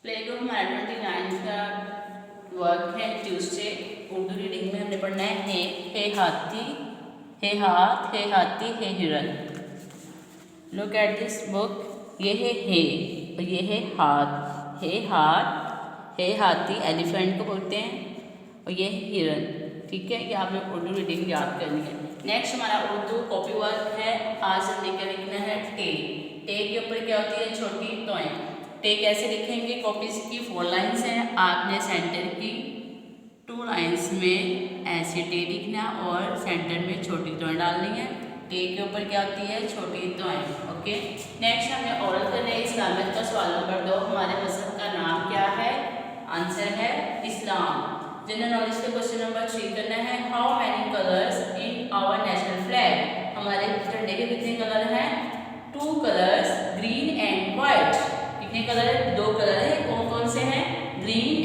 Play group हमारा 29 का work है ट्यूसडे। उर्दू रीडिंग में हमने पढ़ना है हे हाथी, हे हाथ, हे हाथी, हे हिरन। Look at this book. ये है हे और ये है हाथ। हे हाथ, हे हाथी एलिफेंट को बोलते हैं और ये है हिरन। ठीक है, ये आपने उर्दू रीडिंग याद करनी है। नेक्स्ट हमारा उर्दू कॉपी वर्क है। आज हमने क्या लिखना है टे। टे के ऊपर क्या होती है छोटी टॉय। टे कैसे लिखेंगे? कॉपीज की 4 लाइन्स हैं, आपने सेंटर की 2 लाइन्स में ऐसे टे लिखना और सेंटर में छोटी टॉय डालनी है। टे के ऊपर क्या होती है छोटी टॉय। ओके, नेक्स्ट हमें ओरल करना है इस्लामिक का सवाल नंबर 2। हमारे मजहब का नाम क्या है? आंसर है इस्लाम। जनरल नॉलेज का क्वेश्चन नंबर 3 करना है। How many colours in our national flag? हमारे झंडे के कितने कलर हैं? 2 कलर्स, ग्रीन एंड व्हाइट। कितने कलर है? 2 कलर है। कौन कौन से हैं? ग्रीन